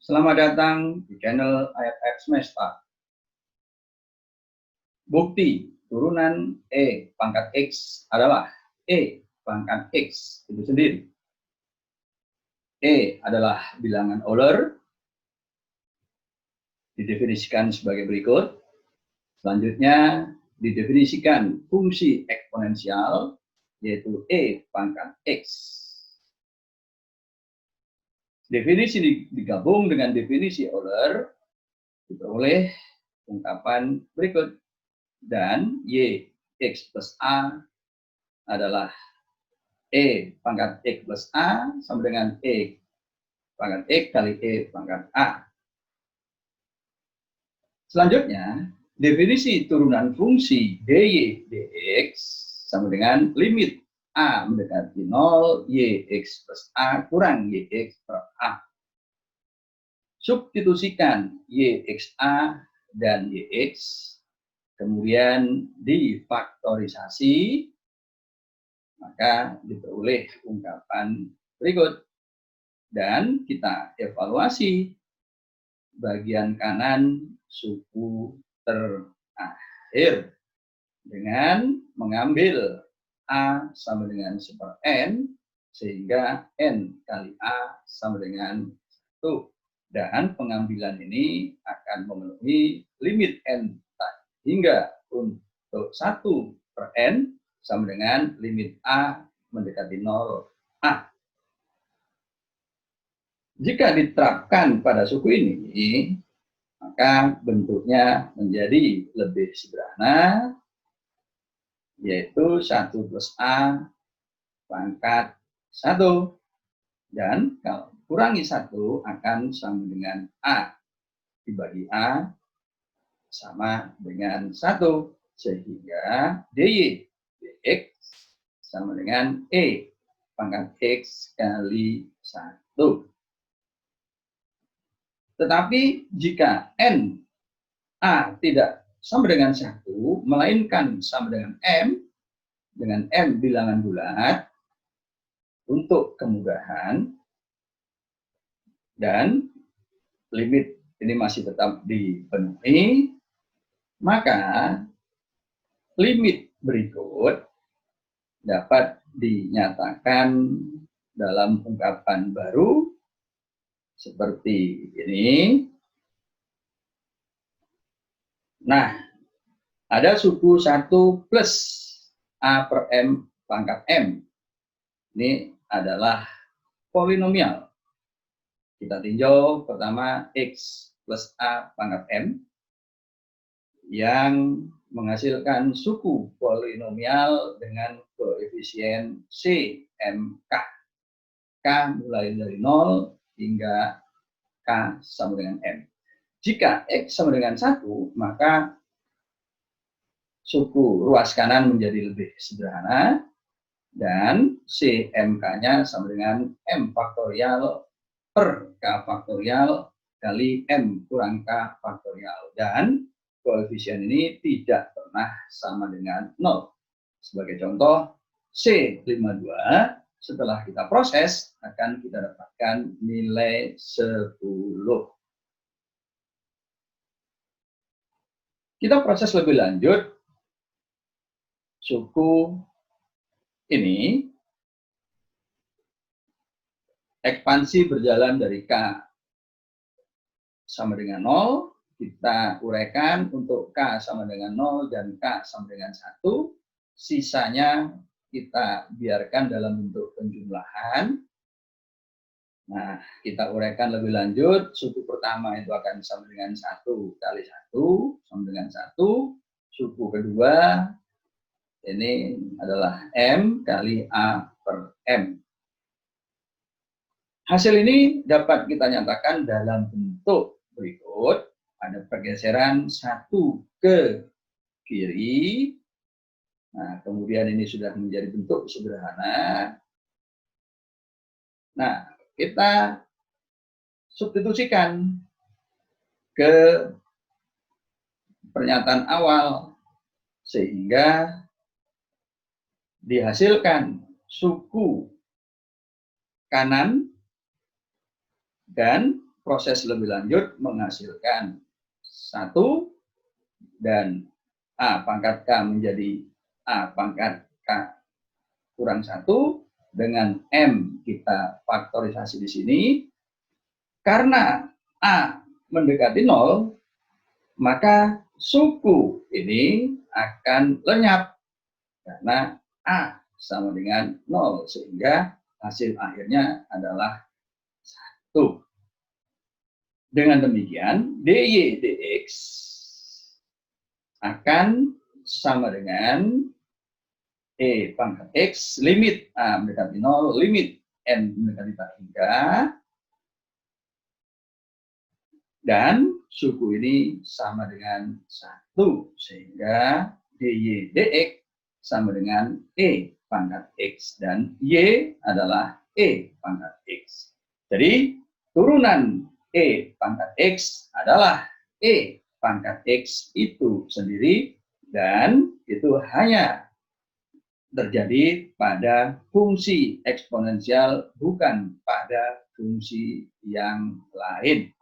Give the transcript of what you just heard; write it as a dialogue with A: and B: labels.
A: Selamat datang di channel IFF Semesta. Bukti turunan E pangkat X adalah E pangkat X itu sendiri. E adalah bilangan Euler, didefinisikan sebagai berikut. Selanjutnya didefinisikan fungsi eksponensial, yaitu E pangkat X. Definisi digabung dengan definisi Euler, diperoleh ungkapan berikut. Dan Y X plus A adalah E pangkat X plus A sama dengan E pangkat X kali E pangkat A. Selanjutnya, definisi turunan fungsi dy dx sama dengan limit A mendekati 0, Yx plus A kurang Yx per A. Substitusikan Yxa dan Yx, kemudian difaktorisasi, maka diperoleh ungkapan berikut. Dan kita evaluasi bagian kanan suku terakhir dengan mengambil A sama dengan 1/n, sehingga n kali A sama dengan 1. Dan pengambilan ini akan memenuhi limit n hingga untuk 1/n sama dengan limit A mendekati 0 A. Jika diterapkan pada suku ini, maka bentuknya menjadi lebih sederhana, yaitu 1 plus A pangkat 1. Dan kalau kurangi 1 akan sama dengan A dibagi A sama dengan 1. Sehingga dy dx sama dengan E pangkat X kali 1. Tetapi jika n A tidak sama dengan 1, melainkan sama dengan M bilangan bulat, untuk kemudahan, dan limit ini masih tetap dipenuhi, maka limit berikut dapat dinyatakan dalam ungkapan baru seperti ini. Nah, ada suku 1 plus A per M pangkat M. Ini adalah polinomial. Kita tinjau pertama X plus A pangkat M yang menghasilkan suku polinomial dengan koefisien C, M, K. K mulai dari 0 hingga K sama dengan M. Jika X sama dengan 1, maka suku ruas kanan menjadi lebih sederhana, dan CMK-nya sama dengan M faktorial per K faktorial kali M kurang K faktorial. Dan koefisien ini tidak pernah sama dengan 0. Sebagai contoh, C52 setelah kita proses akan kita dapatkan nilai 10. Kita proses lebih lanjut suku ini. Ekspansi berjalan dari K sama dengan 0, kita uraikan untuk K sama dengan 0 dan K sama dengan 1, sisanya kita biarkan dalam bentuk penjumlahan. Nah, kita uraikan lebih lanjut, suku pertama itu akan sama dengan 1 kali 1, sama dengan 1, suku kedua ini adalah M kali A per M. Hasil ini dapat kita nyatakan dalam bentuk berikut. Ada pergeseran 1 ke kiri. Nah, kemudian ini sudah menjadi bentuk sederhana. Nah, kita substitusikan ke pernyataan awal, sehingga dihasilkan suku kanan dan proses lebih lanjut menghasilkan 1 dan A pangkat K menjadi A pangkat K kurang 1 dengan M kita faktorisasi di sini. Karena A mendekati 0, maka suku ini akan lenyap karena A sama dengan 0, sehingga hasil akhirnya adalah 1. Dengan demikian, dy dx akan sama dengan E pangkat X, limit A mendekati 0, limit N mendekati 3, dan suku ini sama dengan 1, sehingga dy dx sama dengan E pangkat X, dan Y adalah E pangkat X. Jadi, turunan E pangkat X adalah E pangkat X itu sendiri, dan itu hanya terjadi pada fungsi eksponensial, bukan pada fungsi yang lain.